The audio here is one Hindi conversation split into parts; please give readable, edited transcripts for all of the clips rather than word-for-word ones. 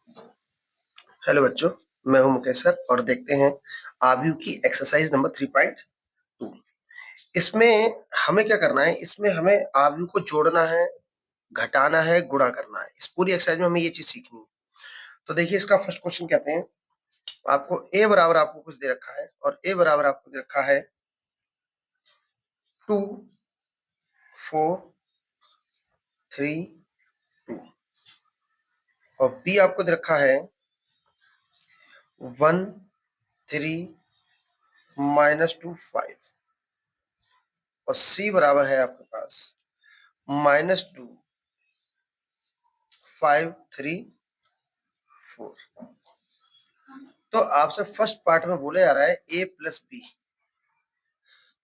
हेलो बच्चों, मैं हूं मुकेश सर और देखते हैं आव्यूह की एक्सरसाइज नंबर 3.2। इसमें हमें क्या करना है? इसमें हमें आव्यूह को जोड़ना है, घटाना है, गुणा करना है। इस पूरी एक्सरसाइज में हमें ये चीज सीखनी है। तो देखिए, इसका फर्स्ट क्वेश्चन कहते हैं, आपको a बराबर आपको कुछ दे रखा है और a बराबर आपको दे रखा है 2, 4, 3, 2 और b आपको दे रखा है 1, 3, -2, 5 और c बराबर है आपके पास -2, 5, 3, 4। तो आपसे फर्स्ट पार्ट में बोला जा रहा है a plus B.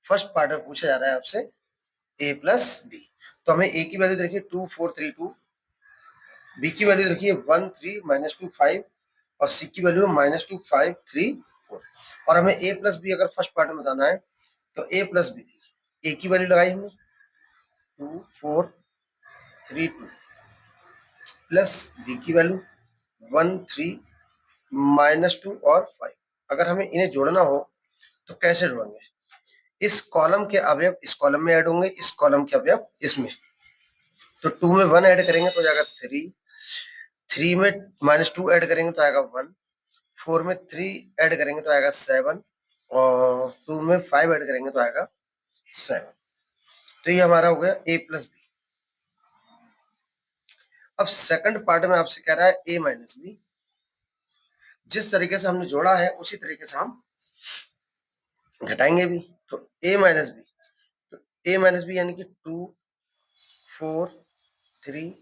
First part में पूछा जा रहा है आपसे a प्लस बी। तो हमें a की वैल्यू देखिए 2, 4, 3, 2, b की वैल्यू देखिए 1, 3, -2, 5 और c की वैल्यू -2, 5, 3, 4 और हमें a प्लस बी अगर फर्स्ट पार्ट में बताना है तो a प्लस बी a की वैल्यू लगाई हमने 2, 4, 3, 2 प्लस b की वैल्यू 1, 3, -2 और 5। अगर हमें इन्हें जोड़ना हो तो कैसे जोड़ेंगे? इस कॉलम के अवयव इस कॉलम में ऐड होंगे, इस कॉलम के अवयव इसमें। तो 2 में 1 ऐड करेंगे तो जाएगा 3, 3 में -2 ऐड करेंगे तो आएगा 1, 4 में 3 ऐड करेंगे तो आएगा 7 और 2 में 5 ऐड करेंगे तो आएगा 7। तो ये हमारा हो गया a प्लस बी। अब सेकंड पार्ट में आपसे कह रहा है a माइनस बी। जिस तरीके से हमने जोड़ा है उसी तरीके से हम घटाएंगे भी। तो a माइनस बी, तो a माइनस बी यानी कि 2, 4, 3,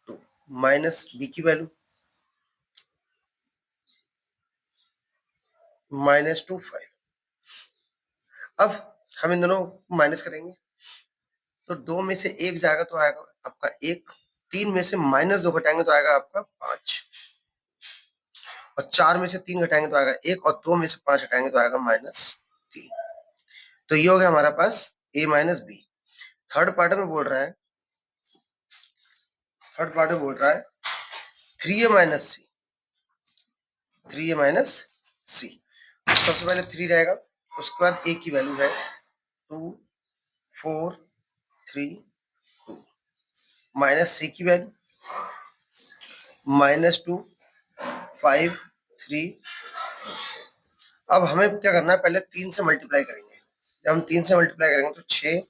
2 माइनस बी की वैल्यू -2, 5। अब हम इन दोनों को माइनस करेंगे तो 2 में से 1 जाएगा तो आएगा आपका 1, 3 में से -2 घटाएंगे तो आएगा आपका 5 और 4 में से 3 घटाएंगे तो आएगा 1 और 2 में से 5 घटाएंगे तो आएगा -3। तो ये हो गया हमारा पास a minus B. Third part में बोल रहा है 3a माइनस सी, 3a माइनस सी। सबसे पहले 3 रहेगा, उसके बाद a की वैल्यू है 2, 4, 3, 2 माइनस सी की वैल्यू -2, 5, 3। अब हमें क्या करना है? पहले 3 से मल्टीप्लाई करेंगे। जब हम 3 से मल्टीप्लाई करेंगे तो 6,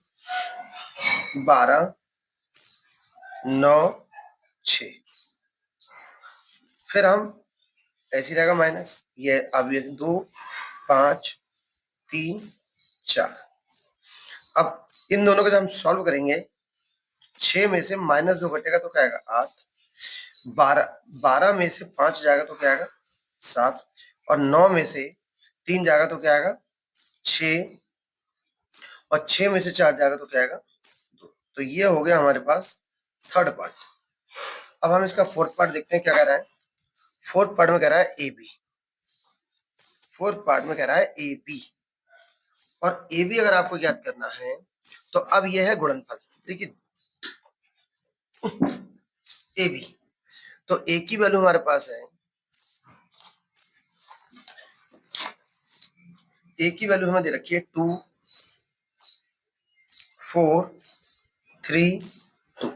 12, 9, 6। फिर हम ऐसे रहेगा माइनस, ये अब ये 2, 5, 3, 4। अब इन दोनों को जब हम सॉल्व करेंगे 6 में से -2 घटेगा तो क्या आएगा 8, 12 में से 5 जाएगा तो क्या आएगा 7 और 9 में से 3 जाएगा तो क्या आएगा 6 और 6 में से 4 जाएगा तो क्या आएगा 2। तो ये हो गया हमारे पास थर्ड पार्ट। अब हम इसका फोर्थ पार्ट देखते हैं क्या कह रहा है। फोर्थ पार्ट में कह रहा है ए बी। फोर्थ पार्ट में कह रहा है ए बी और ए बी अगर आपको याद करना है तो अब यह है गुणनफल। देखिए ए बी, तो ए की वैल्यू हमारे पास है, ए की वैल्यू हमें दे रखी है 2, 4, 3, 2।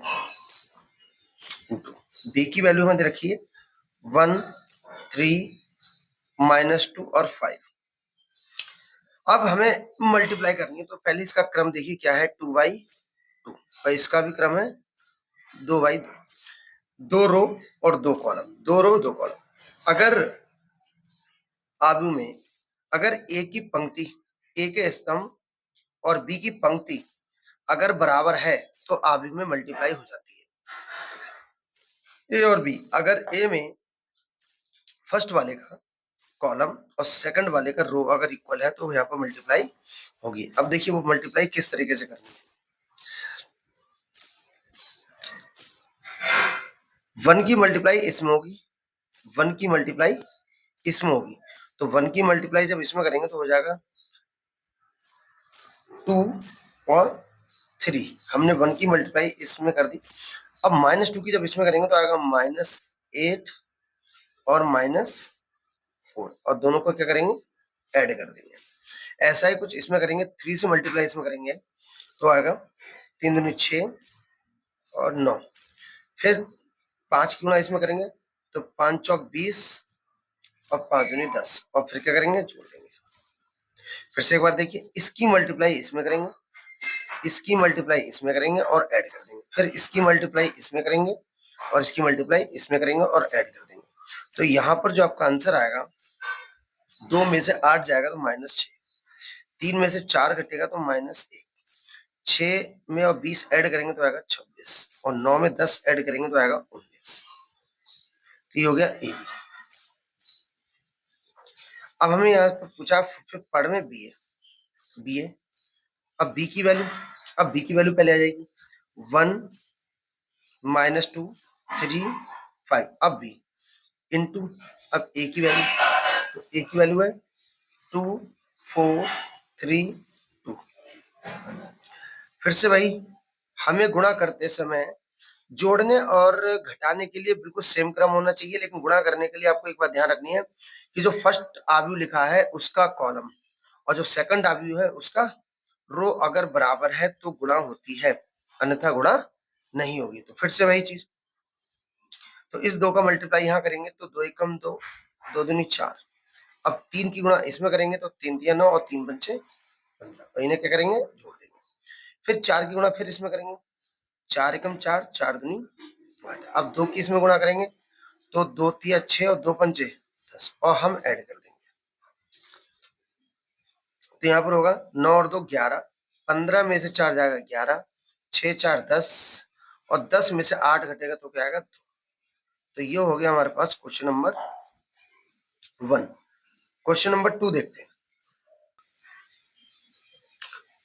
बी की वैल्यू हमें दे रखी है 1, 3, -2 और 5। अब हमें मल्टीप्लाई करनी है तो पहले इसका क्रम देखिए क्या है 2/2 और इसका भी क्रम है 2/2। 2 रो और 2 कॉलम, 2 रो 2 कॉलम। अगर आव्यूह में अगर ए की पंक्ति, ए के स्तंभ और बी की पंक्ति अगर बराबर है तो आव्यूह में मल्टीप्लाई हो जाती है। ए और बी, अगर ए में फर्स्ट वाले का कॉलम और सेकंड वाले का रो अगर इक्वल है तो यहाँ पर मल्टीप्लाई होगी। अब देखिए वो मल्टीप्लाई किस तरीके से करनी है। 1 की मल्टीप्लाई इसमें होगी, 1 की मल्टीप्लाई इसमें होगी। तो 1 की मल्टीप्लाई जब इसमें करेंगे तो हो जाएगा 2 और 3। हमने 1 की मल्टीप्लाई इसमें कर दी। अब -2 की जब इसमें करेंगे तो आएगा -8 और -4 और दोनों को क्या करेंगे, ऐड कर देंगे। ऐसा ही कुछ इसमें करेंगे, 3 से मल्टीप्लाई इसमें करेंगे तो आएगा 3 दूनी 6 और 9। फिर 5 की गुणा इसमें करेंगे तो 5 चौक 20 और 5 दूनी 10 और फिर क्या करेंगे, जोड़ देंगे। फिर से एक बार देखिए, इसकी मल्टीप्लाई इसमें करेंगे, इसकी मल्टीप्लाई इसमें करेंगे और ऐड कर देंगे। फिर इसकी मल्टीप्लाई इसमें करेंगे और इसकी मल्टीप्लाई इसमें करेंगे और ऐड कर देंगे। तो यहाँ पर जो आपका आंसर आएगा, 2 में से 8 जाएगा तो -6, 3 में से 4 घटेगा तो -1, 6 में और 20 ऐड करेंगे तो आएगा 26 और 9 में 10 ऐड करेंगे तो आएगा 19। तो ये हो गया ए। अब हमें यहाँ पर पूछा फिफ्थ पार्ट में बी है। अब बी की वैल्यू, पहले आ जाएगी 1 -2 3 5। अब बी इंटू, अब ए की वैल्यू, तो ए की वैल्यू है 2 4 3 2। फिर से भाई हमें गुणा करते समय जोड़ने और घटाने के लिए बिल्कुल सेम क्रम होना चाहिए, लेकिन गुणा करने के लिए आपको एक बात ध्यान रखनी है कि जो फर्स्ट आव्यू लिखा है उसका कॉलम और जो सेकंड आव्यू है उसका रो अगर बराबर है तो गुणा होती है, अन्यथा गुणा नहीं होगी। तो फिर से वही चीज, तो इस 2 का मल्टीप्लाई यहाँ करेंगे तो 2 एकम 2, 2 दूनी 4। अब 3 की गुणा इसमें करेंगे तो 3 दिया 9 और 3 पंचे 15, तो इन्हें क्या करेंगे, जोड़ देंगे। फिर 4 की गुणा फिर इसमें करेंगे, 4 एकम 4, 4 दूनी 8। अब 2 की इसमें गुणा करेंगे तो 2 तिया 6 और 2 पंचे 10 और हम ऐड कर देंगे। तो यहाँ पर होगा 9 और 2 11, 15 में से 4 जाएगा 11, 6 4 10 और 10 में से 8 घटेगा तो क्या आएगा 2। तो ये हो गया हमारे पास क्वेश्चन नंबर 1। क्वेश्चन नंबर 2 देखते हैं।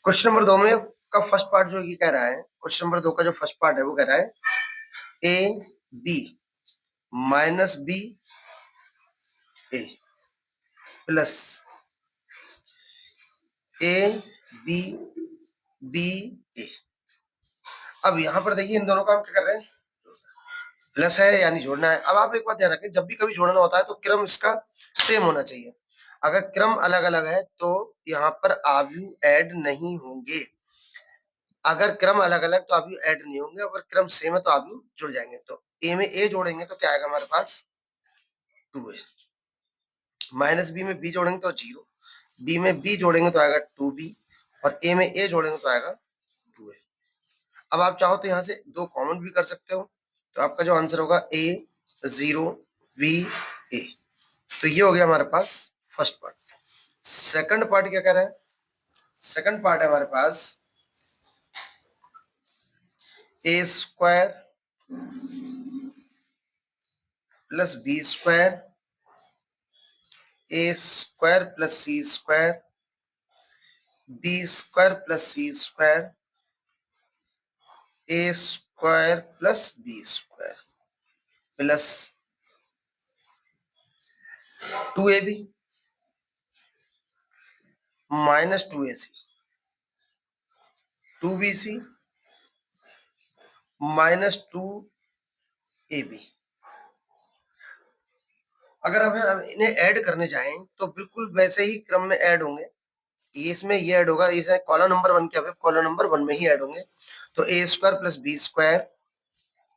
क्वेश्चन नंबर 2 में का फर्स्ट पार्ट जो ये कह रहा है, क्वेश्चन नंबर 2 का जो फर्स्ट पार्ट है वो कह रहा है A B minus B A plus A B B A. अब यहां पर देखिए इन दोनों का हम क्या कर रहे हैं, प्लस है यानी जोड़ना है। अब आप एक बात ध्यान रखें, जब भी कभी जोड़ना होता है तो क्रम इसका सेम होना चाहिए। अगर क्रम अलग अलग है तो यहाँ पर आव्यू ऐड नहीं होंगे। अगर क्रम अलग अलग तो आव्यू ऐड नहीं होंगे, अगर क्रम सेम है तो आव्यू जुड़ जाएंगे। तो ए में ए जोड़ेंगे तो क्या आएगा हमारे पास 2 है, माइनस बी में बी जोड़ेंगे तो 0, बी में बी जोड़ेंगे तो आएगा 2b और ए में ए जोड़ेंगे तो आएगा 2 है। अब आप चाहो तो यहाँ से 2 कॉमन भी कर सकते हो, तो आपका जो आंसर होगा a 0 b a। तो ये हो गया हमारे पास फर्स्ट पार्ट। सेकंड पार्ट क्या कह रहा है, सेकंड पार्ट है हमारे पास a square plus B square, a square plus C square, B square plus C square, a square plus B square plus 2ab minus 2ac 2bc minus 2ab। अगर हम इन्हें ऐड करने जाएं तो बिल्कुल वैसे ही क्रम में ऐड होंगे। ये इसमें ये ऐड होगा, इसे कॉलम नंबर 1 के कॉलम नंबर 1 में ही ऐड होंगे। तो a square plus B square,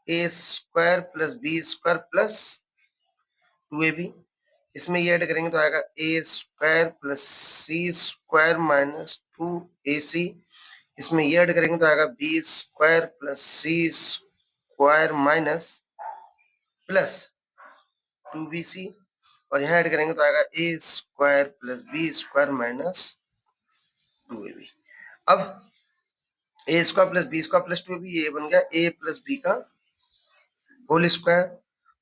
a square plus B square plus 2ab। इसमें ये ऐड करेंगे तो आएगा a square plus C square minus 2ac। इसमें ये ऐड करेंगे तो आएगा B square plus C square minus plus 2bc और यहाँ ऐड करेंगे तो आएगा a square plus B square minus 2ab। अब a square plus B square plus 2ab ये बन गया a प्लस बी का होल स्क्वायर,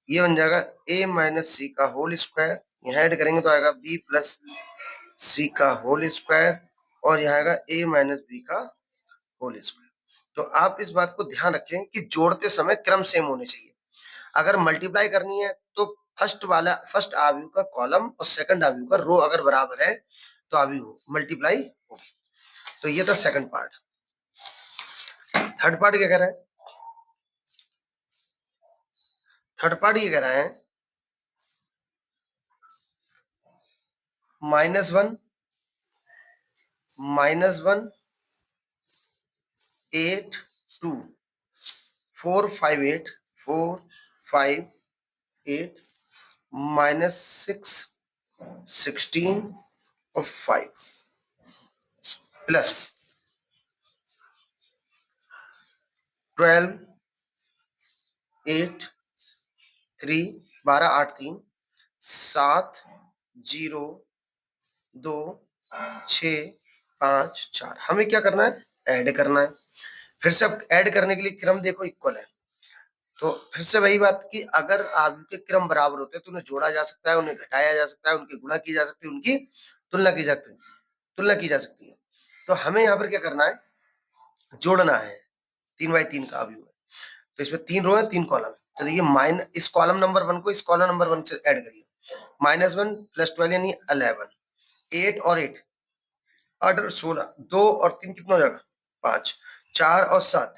ये बन जाएगा a माइनस सी का होल स्क्वायर। यहाँ ऐड करेंगे तो आएगा b प्लस सी का होल स्क्वायर और यहाँ आएगा a माइनस बी का होल स्क्वायर। तो आप इस बात को ध्यान रखें कि जोड़ते समय क्रम सेम होने चाहिए। अगर मल्टीप्लाई करनी है तो फर्स्ट आव्यू का कॉलम और सेकंड आव्यू का रो अगर बराबर है तो आव्यू मल्टीप्लाई होगी। तो ये था सेकंड पार्ट। थर्ड पार्ट क्या कह रहा है, थर्ड पार्ट ये कह रहा है -1 -1 8 2 4 5 8 4 5 8 -6 16 और 5 प्लस 12 8 3 12 8 3 7 0 2 6 5 4। हमें क्या करना है? ऐड करना है। फिर से अब ऐड करने के लिए क्रम देखो इक्वल है, तो फिर से वही बात कि अगर आपके क्रम बराबर होते हैं तो उन्हें जोड़ा जा सकता है, उन्हें घटाया जा सकता है, उनकी गुणा की जा सकती है, उनकी तुलना की जा सकती है। तो हमें यहाँ पर क्या करना है? जोड़ना है। 3/3 का अवयव है, तो इसमें 3 रो है 3 कॉलम है। तो देखिए माइन इस कॉलम नंबर 1 को इस कॉलम नंबर 1 से ऐड करिए। -1 + 12 यानी 11 8 और 8 8 और 16 2 और 3 कितना हो जाएगा? 5 4 और 7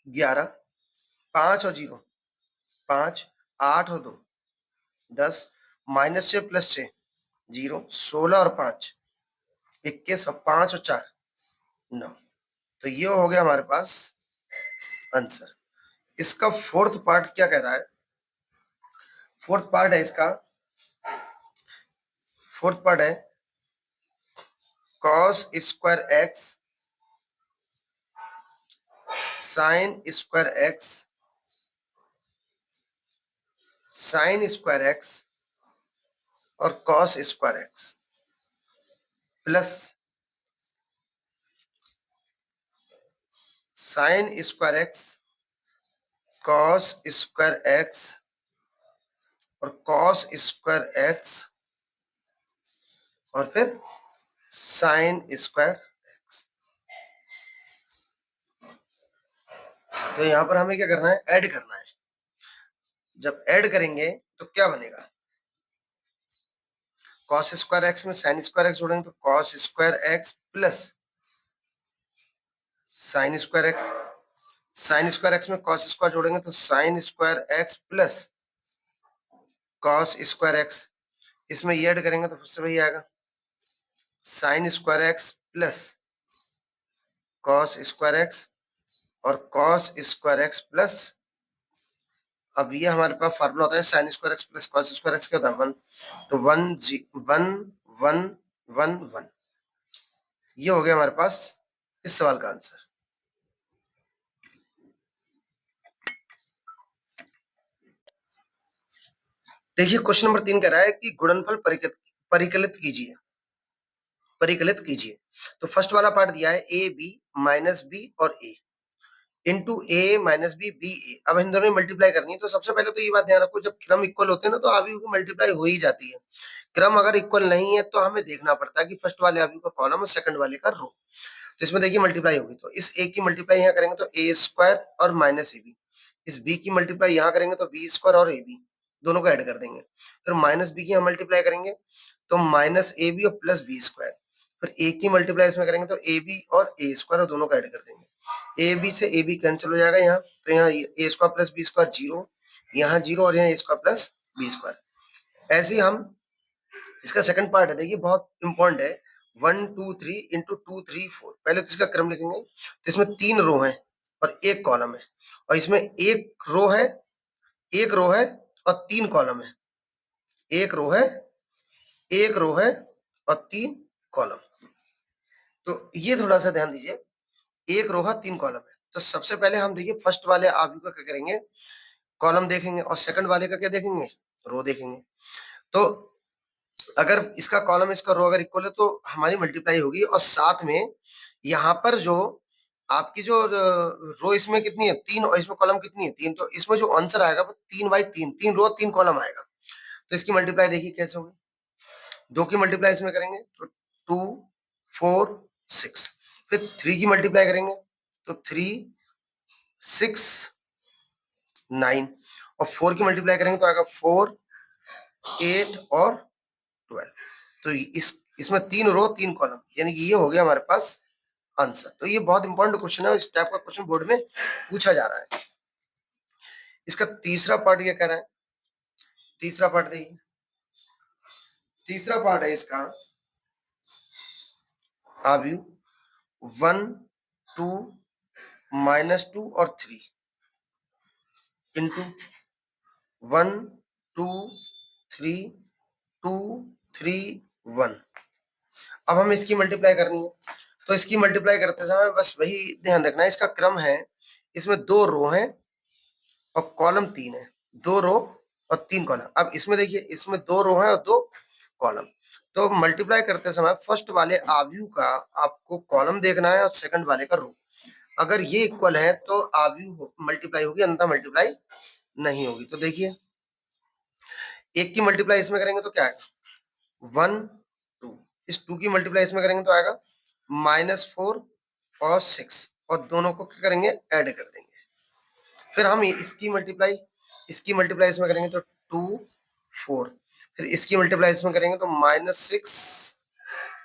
11 5 और 0 5 8 और 2 10 -6 + 6 0 16 और 5 21 और 5 और 4 9। तो ये हो गया हमारे पास आंसर। इसका फोर्थ पार्ट क्या कह रहा है? फोर्थ पार्ट है इसका, फोर्थ पार्ट है cos square x sin square x sin square x और cos square x plus sin square x cos square x और cos स्क्वायर x और फिर sin स्क्वायर x। तो यहां पर हमें क्या करना है? ऐड करना है। जब ऐड करेंगे तो क्या बनेगा? cos स्क्वायर x में sin स्क्वायर x जोड़ेंगे तो cos square x plus sin square x, sin square x में cos स्क्वायर जोड़ेंगे तो sin square x plus cos square x। इसमें ये ऐड करेंगे तो फिर से वही आएगा sin square x plus cos square x और cos स्क्वायर x प्लस, अब ये हमारे पास फार्मूला होता है sin square x plus cos square x क्या होता है? 1, तो 1 1 1 1 ये हो गया हमारे पास इस सवाल का आंसर। देखिए क्वेश्चन नंबर 3 कह रहा है कि गुणनफल परिकलित कीजिए, परिकलित कीजिए। तो फर्स्ट वाला पार्ट दिया है ए बी माइनस बी और ए into A minus B B A. अब इन दोनों में मल्टीप्लाई करनी है, तो सबसे पहले तो ये बात ध्यान रखो, जब क्रम इक्वल होते हैं ना तो अवयव की मल्टीप्लाई हो ही जाती है। क्रम अगर इक्वल नहीं है तो हमें देखना पड़ता है कि फर्स्ट वाले अवयव का कॉलम और सेकंड वाले का रो। तो इसमें देखिए मल्टीप्लाई होगी, तो इस ए की मल्टीप्लाई यहाँ करेंगे तो ए स्क्वायर और माइनस ए बी। इस बी की मल्टीप्लाई यहाँ करेंगे तो बी स्क्वायर और ए बी दोनों को ऐड कर देंगे। फिर माइनस बी की यहाँ मल्टीप्लाई करेंगे तो माइनस ए बी और प्लस बी स्क्वायर। फिर ए की मल्टीप्लाई इसमें करेंगे तो ए बी और ए स्क्वायर और दोनों को ऐड कर देंगे। ए बी से ए बी कैंसिल हो जाएगा यहाँ, तो यहाँ ए स्क्वायर प्लस बी स्क्वायर 0, यहाँ 0 और यहाँ ए स्क्वायर प्लस बी स्क्वायर। ऐसे ही हम इसका सेकंड पार्ट है, देखिए बहुत इंपॉर्टेंट है। 1 2 3 इंटू 2 3 4। पहले तो इसका क्रम लिखेंगे, तो इसमें 3 रो है और 1 कॉलम है, और इसमें एक रो है, एक रो है और 3 कॉलम है। एक रो है, एक रो है और 3 कॉलम। तो ये थोड़ा सा ध्यान दीजिए, एक रो है 3 कॉलम है। तो सबसे पहले हम देखिए फर्स्ट वाले अवयव का क्या करेंगे? कॉलम देखेंगे, और सेकंड वाले का क्या देखेंगे? रो देखेंगे। तो अगर इसका कॉलम इसका रो अगर इक्वल है तो हमारी मल्टीप्लाई होगी, और साथ में यहाँ पर जो आपकी जो रो इसमें कितनी है? 3, और इसमें कॉलम कितनी है? 3। तो इसमें जो आंसर आएगा वो 3/3, 3 रो 3 कॉलम आएगा। तो इसकी मल्टीप्लाई देखिए कैसे होगी। 2 की मल्टीप्लाई इसमें करेंगे तो 2 4 6। फिर 3 की मल्टीप्लाई करेंगे तो 3 6 9, और 4 की मल्टीप्लाई करेंगे तो आएगा 4 8 और 12। तो इसमें 3 रो 3 कॉलम, यानी कि ये हो गया हमारे पास आंसर। तो ये बहुत इंपॉर्टेंट क्वेश्चन है, इस टाइप का क्वेश्चन बोर्ड में पूछा जा रहा है। इसका तीसरा पार्ट क्या कह रहा है? तीसरा पार्ट देखिए, तीसरा पार्ट है इसका आव्यूह 1 2 -2 और 3 इंटू 1 2 3 2 3 1। अब हमें इसकी मल्टीप्लाई करनी है, तो इसकी मल्टीप्लाई करते समय बस वही ध्यान रखना है, इसका क्रम है, इसमें 2 रो हैं और कॉलम 3 है, 2 रो और 3 कॉलम। अब इसमें देखिए, इसमें 2 रो हैं और 2 कॉलम, तो मल्टीप्लाई करते समय फर्स्ट वाले आव्यूह का आपको कॉलम देखना है और सेकंड वाले का रो। अगर ये इक्वल है तो आव्यूह मल्टीप्लाई होगी, अन्यथा मल्टीप्लाई नहीं होगी। तो देखिए, एक की मल्टीप्लाई इसमें करेंगे तो क्या आएगा 1 2, इस 2 की मल्टीप्लाई इसमें करेंगे तो आएगा -4 और 6, और दोनों को क्या करेंगे, ऐड कर देंगे। फिर हम इसकी मल्टीप्लाई इसमें करेंगे तो 2 4, फिर इसकी मल्टीप्लाई इसमें करेंगे तो -6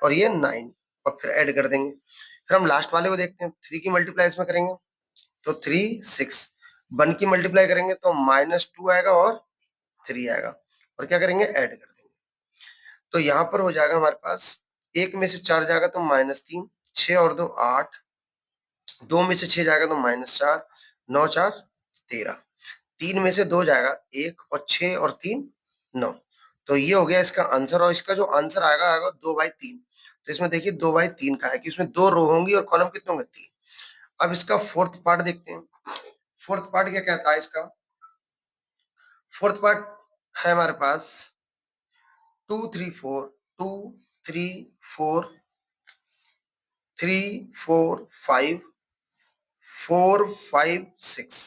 और ये 9, और फिर ऐड कर देंगे। फिर हम लास्ट वाले को देखते हैं, 3 की मल्टीप्लाई इसमें करेंगे तो 3 6, 1 की मल्टीप्लाई करेंगे तो -2 आएगा और 3 आएगा, और क्या करेंगे, ऐड कर देंगे। तो यहाँ पर हो जाएगा हमारे पास, 1 में से 4 जाएगा तो -3, 6 और 2 8, 2 में से 6 जाएगा तो -4, 9 4 13, 3 में से 2 जाएगा 1, और 6 और 3 9। तो ये हो गया इसका आंसर, और इसका जो आंसर आएगा 2/3। तो इसमें देखिए 2/3 का है कि उसमें 2 रो होंगी और कॉलम कितने होंगे, 3। अब इसका फोर्थ पार्ट देखते हैं। फोर्थ पार्ट क्या कहता है, इसका फोर्थ पार्ट है हमारे पास 2 3 4 2 3 4 3 4 5 4 5 6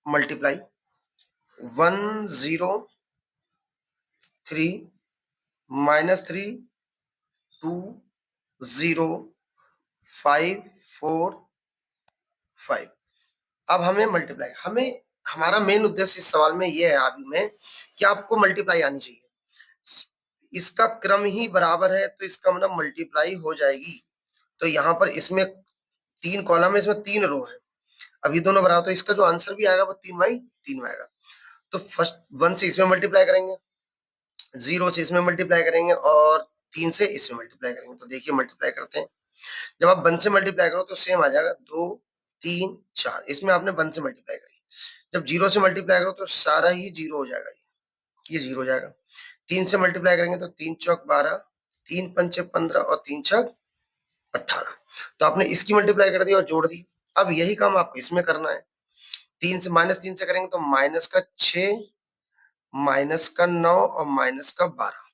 मल्टीप्लाई 1 0 3 -3 2 0 5 4 5। अब हमें मल्टीप्लाई, हमारा मेन उद्देश्य इस सवाल में ये है आदि में कि आपको मल्टीप्लाई आनी चाहिए। इसका क्रम ही बराबर है तो इसका मतलब मल्टीप्लाई हो जाएगी। तो यहाँ पर इसमें 3 कॉलम है, इसमें 3 रो है, अब ये दोनों बराबर, तो इसका जो आंसर भी आएगा वो 3/3 में आएगा। तो फर्स्ट 1 से इसमें मल्टीप्लाई करेंगे, 0 से इसमें मल्टीप्लाई करेंगे, और 3 से इसमें मल्टीप्लाई करेंगे। तो देखिए मल्टीप्लाई करते हैं, जब आप 1 से मल्टीप्लाई करो तो सेम आ जाएगा 2 3 4, इसमें आपने 1 से मल्टीप्लाई करी। जब 0 से मल्टीप्लाई करो तो सारा ही 0 हो जाएगा, ये 0 हो जाएगा। 3 से मल्टीप्लाई करेंगे तो 3 चौक 12, 3 पंचे 15 और 3 छक 18। तो आपने इसकी मल्टीप्लाई कर दी और जोड़ दी। अब यही काम आपको इसमें करना है। 3 से करेंगे तो माइनस का 6, माइनस का 9 और माइनस का 12।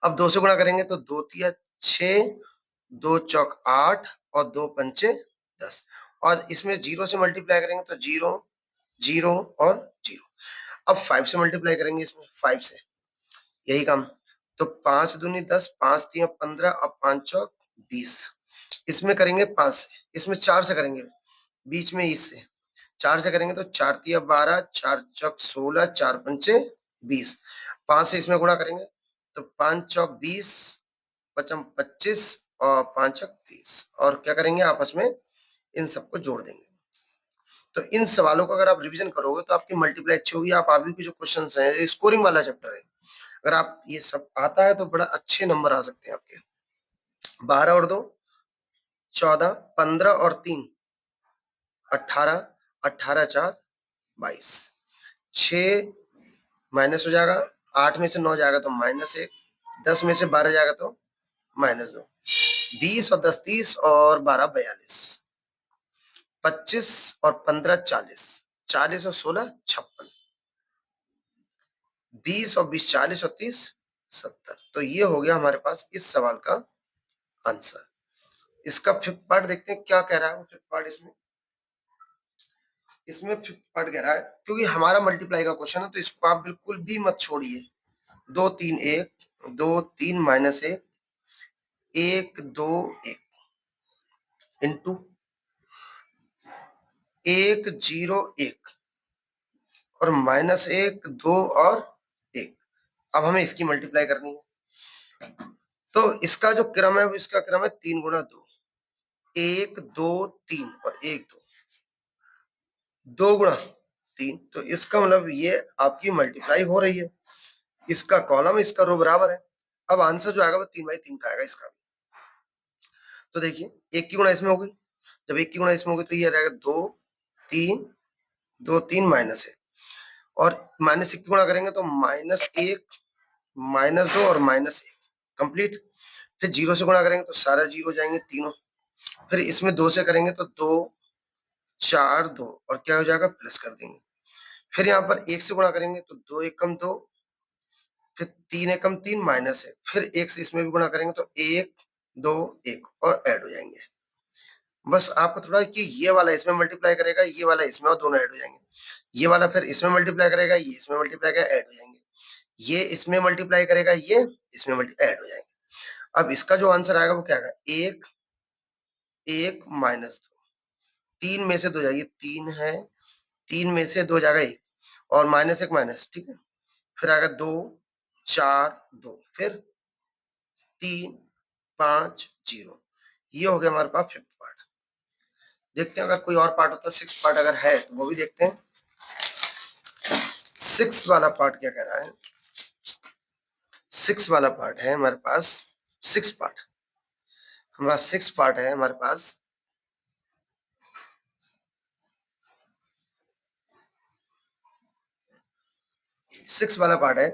अब 2 से गुणा करेंगे तो 2 तिया 6, 2 चौक 8 और 2 पंचे 10, और इसमें 0 से मल्टीप्लाई करेंगे तो 0 0 और 0। अब 5 से मल्टीप्लाई करेंगे, इसमें 5 से यही काम, तो 5 दूनी 10, 5 तिया 15 और 5 चौक 20। इसमें करेंगे 5 से, इसमें 4 से करेंगे, बीच में इससे 4 से करेंगे तो 4 तिया 12, 4 चौक 16, 4 पंचे 20। 5 से इसमें गुणा करेंगे तो 5 चौक 20, पचम 25 और 5 चौक 30, और क्या करेंगे आपस में इन सबको जोड़ देंगे। तो इन सवालों को अगर आप रिवीजन करोगे तो आपकी मल्टीप्लाई अच्छी होगी। आप आगे की जो क्वेश्चंस हैं, स्कोरिंग वाला चैप्टर है, अगर आप ये सब आता है तो बड़ा अच्छे नंबर आ सकते हैं आपके। 12 और 2 14, 15 और 3 18, 18 4 22, 6 माइनस हो जाएगा, 8 में से 9 जाएगा तो -1, 10 में से 12 जाएगा तो -2, 20 और 10 30 और 12 42, 25 और 15 40, 40 और 16 56, 20 और 20 40 और 30 70। तो ये हो गया हमारे पास इस सवाल का आंसर। इसका फिफ्थ पार्ट देखते हैं क्या कह रहा है वो फिफ्थ पार्ट। इसमें फिफ्थ पार्ट कह रहा है, क्योंकि हमारा मल्टीप्लाई का क्वेश्चन है तो इसको आप बिल्कुल भी मत छोड़िए। 2 3 1, 2 3 -1, 1 2 1 इंटू 1 0 1 और -1 2 और 1। अब हमें इसकी मल्टीप्लाई करनी है, तो इसका जो क्रम है वो इसका क्रम है 3 गुणा 2, 1 2 3 और 1 2, 2 गुणा 3। तो इसका मतलब ये आपकी मल्टीप्लाई हो रही है, इसका कॉलम इसका रो बराबर है। अब आंसर जो आएगा वो 3/3 का आएगा इसका। तो देखिए 1 की गुणा इसमें हो गई, जब 1 की गुणा इसमें होगी तो ये रहेगा 2 3 2 3 माइनस 1, और माइनस 1 की गुणा करेंगे तो -1 -2 और -1 कंप्लीट। फिर 0 से गुणा करेंगे तो सारा 0 हो जाएंगे तीनों। फिर इसमें 2 से करेंगे तो 2 4 2 और क्या हो जाएगा प्लस कर देंगे। फिर यहाँ पर 1 से गुणा करेंगे तो 2 एकम 2, फिर 3 एकम 3 माइनस 1, फिर 1 से इसमें भी गुणा करेंगे तो 1 2 1 और ऐड हो जाएंगे। बस आपको थोड़ा कि ये वाला इसमें मल्टीप्लाई करेगा, ये वाला इसमें, और दोनों ऐड हो जाएंगे। ये वाला फिर इसमें मल्टीप्लाई करेगा, ये इसमें मल्टीप्लाई करेगा, ऐड हो जाएंगे। ये इसमें मल्टीप्लाई करेगा, ये इसमें मल्टीप्लाई, ऐड हो जाएंगे। अब इसका जो आंसर आएगा वो क्या आएगा, 1 1 -2, 3 में से 2 जाएगी, 3 है, 3 में से 2 जाएगा 1 और -1 माइनस, ठीक है। फिर आएगा 2 4 2, फिर 3 5 0। ये हो गया हमारे पास 5th पार्ट। देखते हैं अगर कोई और पार्ट होता है, 6th पार्ट अगर है तो वो भी देखते हैं। 6 वाला पार्ट क्या कह रहा है, 6 वाला पार्ट है हमारे पास, 6 पार्ट हमारा 6 पार्ट है हमारे पास। सिक्स वाला पार्ट है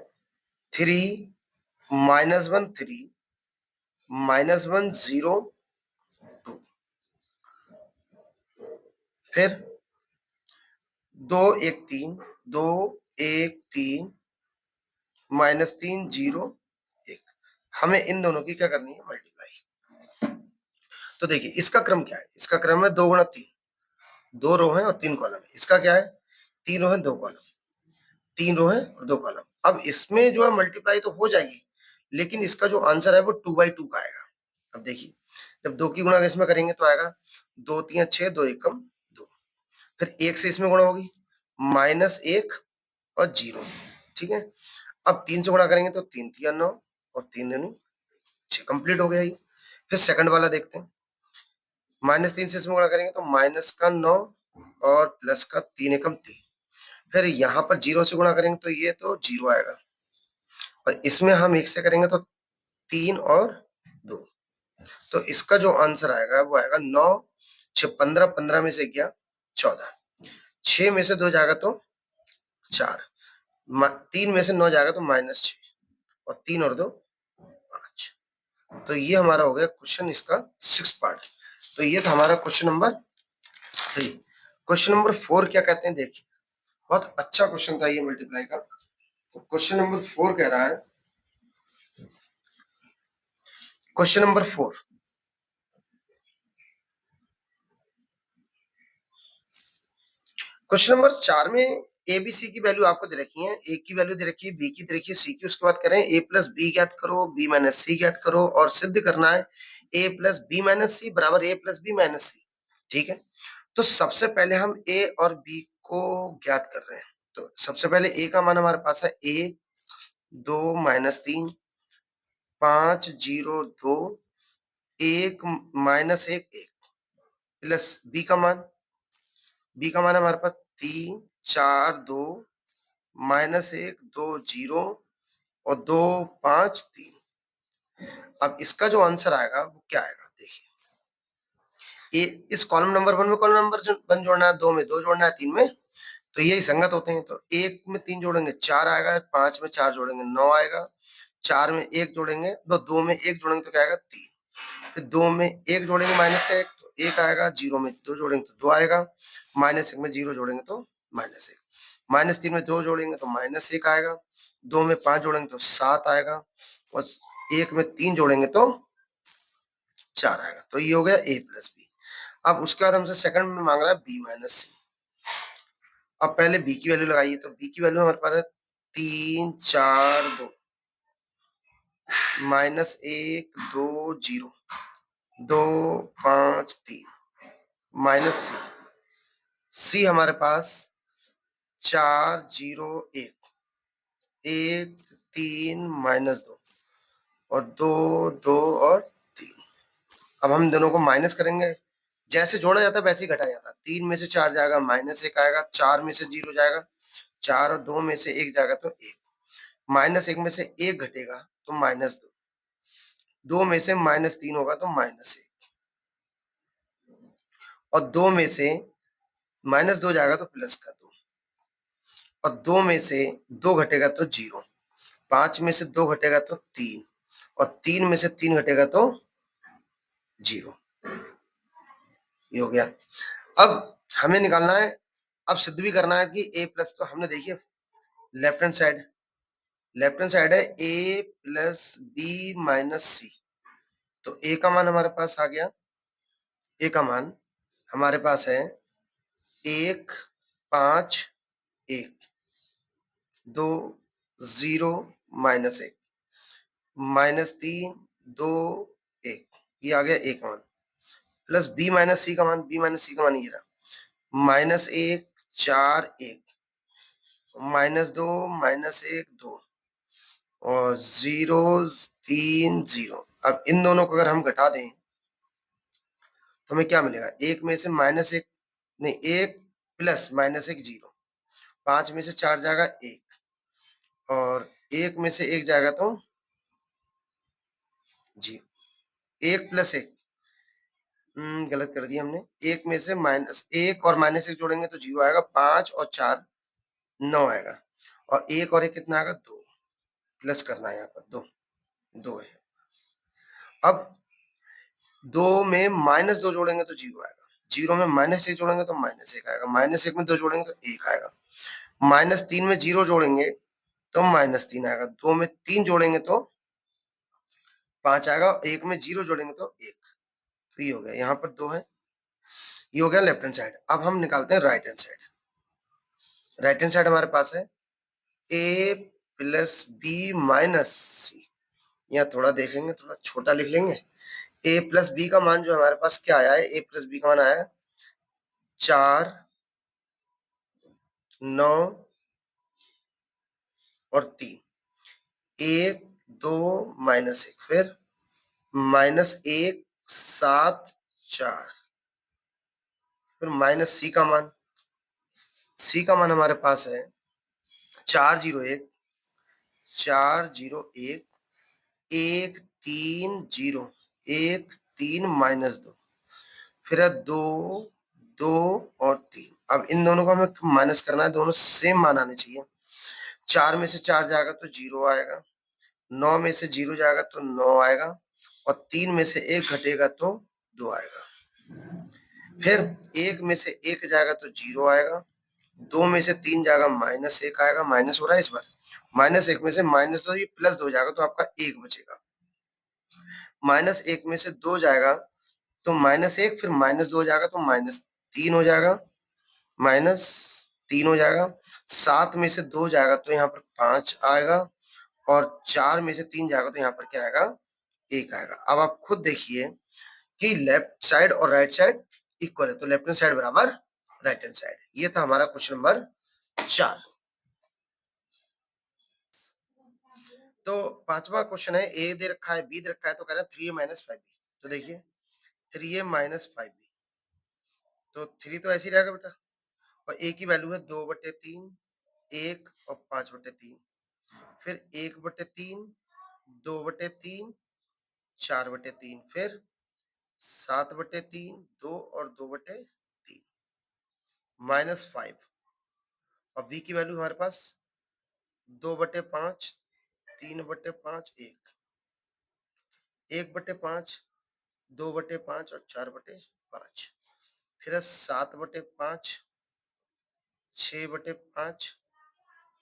3 -1 3 -1 0 2, फिर 2 1 3 2 1 3 -3 0 1। हमें इन दोनों की क्या करनी है, मल्टीप्लाई। तो देखिए इसका क्रम क्या है, इसका क्रम है 2 गुणा 3, 2 रो है और 3 कॉलम है। इसका क्या है, 3 रो है 2 कॉलम, 3 रो है और 2 कॉलम। अब इसमें जो है मल्टीप्लाई तो हो जाएगी, लेकिन इसका जो आंसर है वो 2/2 का आएगा। अब देखिए जब 2 की गुणा इसमें करेंगे तो आएगा 2 3 6 2 एकम 2, फिर 1 से इसमें गुणा होगी -1 और 0, ठीक है। अब 3 से गुणा करेंगे तो 3 3 9 और 3 दूनी 6, कंप्लीट हो गया ये। फिर सेकंड वाला देखते हैं, -3 से इसमें गुणा करेंगे तो माइनस का 9 और प्लस का 3 एकम 3। फिर यहाँ पर 0 से गुणा करेंगे तो ये तो 0 आएगा, और इसमें हम 1 से करेंगे तो 3 और 2। तो इसका जो आंसर आएगा वो आएगा 9 6 15, 15 में से गया 14, 6 में से 2 जाएगा तो 4, 3 में से 9 जाएगा तो -6, और 3 और 2 5। तो ये हमारा हो गया क्वेश्चन इसका 6 पार्ट। तो ये था हमारा क्वेश्चन नंबर 3। क्वेश्चन नंबर 4 क्या कहते हैं, देखिए बहुत अच्छा क्वेश्चन था ये मल्टीप्लाई का। तो क्वेश्चन नंबर 4 कह रहा है, क्वेश्चन नंबर 4, क्वेश्चन नंबर 4 में ए बी सी की वैल्यू आपको दे रखी है, ए की वैल्यू दे रखी है, बी की दे रखी है, सी की। उसके बाद करें ए प्लस बी ज्ञात करो, बी माइनस सी ज्ञात करो, और सिद्ध करना है ए प्लस बी माइनस सी बराबर ए प्लस बी माइनस सी, ठीक है। तो सबसे पहले हम ए और बी को ज्ञात कर रहे हैं। तो सबसे पहले ए का मान हमारे पास है 1 2 -3 5 0 2 1 -1 1, प्लस बी का मान हमारे पास 3 4 2 -1 2 0 और 2 5 3। अब इसका जो आंसर आएगा वो क्या आएगा, देखिए इस कॉलम नंबर 1 में कॉलम नंबर 1 जोड़ना है, 2 में 2 जोड़ना है, 3 में, तो यही संगत होते हैं। तो 1 में 3 जोड़ेंगे 4 आएगा, 5 में 4 जोड़ेंगे 9 आएगा, 4 में 1 जोड़ेंगे तो 2 में 1 जोड़ेंगे तो क्या आएगा 3, फिर 2 में 1 जोड़ेंगे माइनस का 1 तो 1 आएगा, 0 में 2 जोड़ेंगे तो 2 आएगा, -1 में 0 जोड़ेंगे तो -1, -3 में 2 जोड़ेंगे तो -1 आएगा, 2 में 5 जोड़ेंगे तो 7 आएगा, और 1 में 3 जोड़ेंगे तो 4 आएगा। तो ये हो गया a प्लस बी। अब उसके बाद हमसे सेकंड में मांग रहा है b माइनस सी। अब पहले b की वैल्यू लगाइए, तो b की वैल्यू हमारे पास है 3 4 2 -1 2 0 2 5 3 माइनस सी हमारे पास 4 0 1 1 3 -2 और 2 2 और 3। अब हम दोनों को माइनस करेंगे, जैसे जोड़ा जाता है वैसे ही घटाया जाता है। 3 में से 4 जाएगा -1 आएगा, 4 में से 0 जाएगा, 4 और 2 में से 1 जाएगा तो 1, -1 में से 1 घटेगा तो -2, 2 में से -3 होगा तो -1 और 2 में से -2 जाएगा तो प्लस का 2 और 2 में से 2 घटेगा तो 0, 5 में से 2 घटेगा तो 3 और 3 में से 3 घटेगा तो 0। ये हो गया। अब हमें निकालना है, अब सिद्ध भी करना है कि a प्लस, तो हमने देखिए लेफ्ट हैंड साइड है a प्लस बी माइनस सी, तो a का मान हमारे पास आ गया, a का मान हमारे पास है 1 5 1 2 0 -1 -3 2 1, ये आ गया a का मान, प्लस b माइनस सी का मान, ये रहा -1 4 1 -2 -1 2 और 0 3 0। अब इन दोनों को अगर हम घटा दें तो हमें क्या मिलेगा, एक में से -1 नहीं, 1 प्लस -1 0, 5 में से 4 जाएगा 1 और 1 में से 1 जाएगा तो 0, 1 प्लस 1, गलत कर दिया हमने, 1 में से -1 और -1 जोड़ेंगे तो 0 आएगा, 5 और 4 9 आएगा और 1 और 1 कितना आएगा 2, प्लस करना है यहाँ पर 2 2 है। अब 2 में -2 जोड़ेंगे तो 0 आएगा, 0 में -1 जोड़ेंगे तो -1 आएगा, -1 में 2 जोड़ेंगे तो 1 आएगा, -3 में 0 जोड़ेंगे तो -3 आएगा, 2 में 3 जोड़ेंगे तो 5 आएगा, 1 में 0 जोड़ेंगे तो 1, तो ये हो गया, यहाँ पर 2 है, ये हो गया लेफ्ट हैंड साइड। अब हम निकालते हैं right hand side. Right hand side हमारे पास है a प्लस बी माइनस सी, यहाँ थोड़ा देखेंगे, थोड़ा छोटा लिख लेंगे, a प्लस बी का मान जो हमारे पास क्या आया है, a प्लस बी का मान आया है 4 9 और 3, 1 2 -1 फिर -1 7 4 फिर माइनस सी का मान हमारे पास है 401 401 1 3 0 1 3 -2 फिर है 2 2 और 3। अब इन दोनों को हमें माइनस करना है, दोनों सेम मान आने चाहिए, 4 में से 4 जाएगा तो 0 आएगा, 9 में से 0 जाएगा तो 9 आएगा और 3 में से 1 घटेगा तो 2 आएगा, फिर 1 में से 1 जाएगा तो 0 आएगा, 2 में से 3 जाएगा -1 आएगा, माइनस हो रहा है इस बार, -1 में से -2 ये +2 जाएगा तो आपका 1 बचेगा, -1 में से 2 जाएगा तो -1 फिर -2 जाएगा तो -3 हो जाएगा, -3 हो जाएगा, 7 में से 2 जाएगा तो यहाँ पर 5 आएगा और 4 में से 3 जाएगा तो यहाँ पर क्या आएगा 1 आएगा। अब आप खुद देखिए कि लेफ्ट साइड और राइट साइड इक्वल है, तो लेफ्ट हैंड साइड बराबर राइट हैंड साइड। ये था हमारा क्वेश्चन नंबर 4। तो पांचवा क्वेश्चन है, ए दे रखा है बी दे रखा है, तो कह रहा है 3a माइनस 5b। तो देखिए 3a माइनस 5b, तो 3 तो ऐसे ही रहेगा बेटा और a की वैल्यू है 2/3, 1 और 5/3, फिर 1/3, 2/3, 4/3, फिर 7/3, 2 और 2/3, -5 और b की वैल्यू हमारे पास 2/5, 3/5, 1, 1/5, 2/5 और 4/5, फिर है 7/5, 6/5,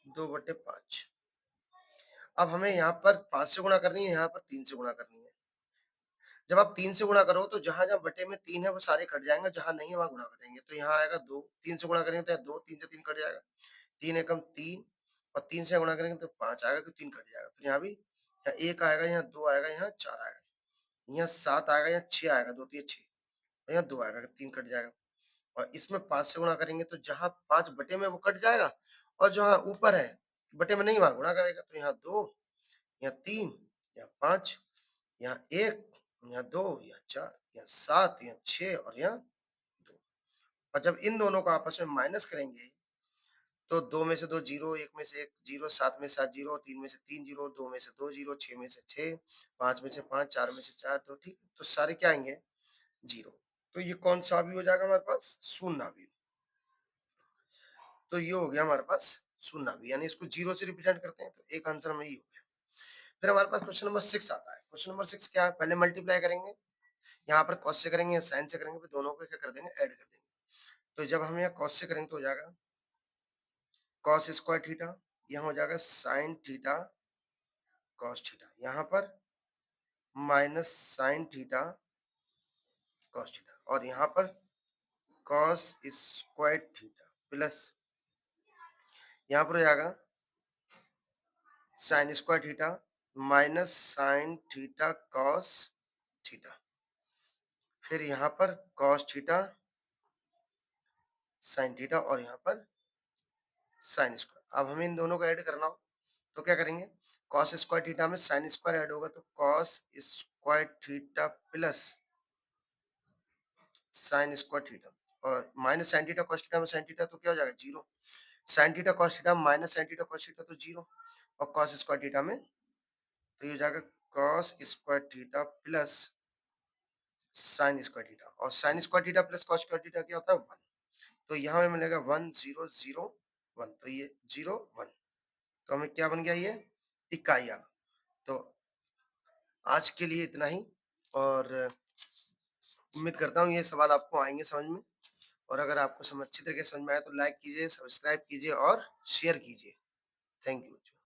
2/5। अब हमें यहाँ पर 5 से गुणा करनी है, यहाँ पर 3 से गुणा करनी है। जब आप 3 से गुणा करो तो जहां जहां बटे में 3 है वो सारे कट जाएंगे, जहां नहीं है वहां गुणा करेंगे, तो यहाँ आएगा 2, 3 से गुणा करेंगे तो यहाँ 2, 3 से 3 कट जाएगा, 3 एकम 3 और 3 से गुणा करेंगे तो 5 आएगा, क्योंकि 3 कट जाएगा, फिर यहाँ भी यहाँ 1 आएगा, यहाँ 2 आएगा, यहाँ 4 आएगा, यहाँ 7 आएगा, यहाँ 6 आएगा, 2 3 6, यहाँ 2 आएगा, 3 कट जाएगा। और इसमें 5 से गुणा करेंगे तो जहां 5 बटे में वो कट जाएगा और जहां ऊपर है बटे में नहीं वहां गुणा करेगा, तो यहाँ 2, यहाँ 3, यहाँ 5, यहाँ 1, यहाँ 2, यहाँ 4, यहाँ 7, यहाँ 6 और यहाँ 2। और जब इन दोनों को आपस में माइनस करेंगे तो 2 में से 2 0, 1 में से 1 0, 7 में 7 0, 3 में से 3 0, 2 में से 2 0, 6 में से 6, 5 में से 5, 4 में से 4, तो ठीक, तो सारे क्या आएंगे 0। तो ये कौन सा भी हो जाएगा हमारे पास शून्य भी। तो ये हो गया हमारे पास शून्य भी, यानी इसको 0 से रिप्रेजेंट करते हैं, तो एक आंसर हमें ये हो गया। फिर हमारे पास क्वेश्चन नंबर 6 आता है। क्वेश्चन नंबर 6 क्या है, पहले मल्टीप्लाई करेंगे, यहाँ पर कॉस से करेंगे या साइन से करेंगे, फिर दोनों को क्या कर देंगे, ऐड कर देंगे। तो जब हम यहाँ कॉस से करेंगे तो हो जाएगा कॉस स्क्वायर थीटा, यहाँ हो जाएगा साइन थीटा कॉस थीटा, यहाँ पर minus sine theta cos theta, और यहाँ पर कॉस स्क्वायर थीटा प्लस यहाँ पर हो जाएगा sign square theta minus sine theta cos theta, फिर यहाँ पर कॉस थीटा साइन थीटा और यहाँ पर साइन स्क्वायर। अब हमें इन दोनों को ऐड करना हो तो क्या करेंगे, कॉस स्क्वायर थीटा में साइन स्क्वायर ऐड होगा तो cos square theta plus sine square theta, और minus sine theta cos theta में साइन थीटा तो क्या हो जाएगा 0, sine theta cos theta minus sine theta cos theta तो 0, और कॉस स्क्वायर थीटा में तो ये हो जाएगा cos square theta plus sine square theta, और sine square theta plus cos square theta क्या होता है 1, तो यहाँ में मिलेगा 1 0 0 1, तो ये 0 1, तो हमें क्या बन गया ये इकाई आ। तो आज के लिए इतना ही, और उम्मीद करता हूँ ये सवाल आपको आएंगे समझ में, और अगर आपको समझ अच्छी तरीके से समझ में आए तो लाइक कीजिए, सब्सक्राइब कीजिए और शेयर कीजिए। Thank you.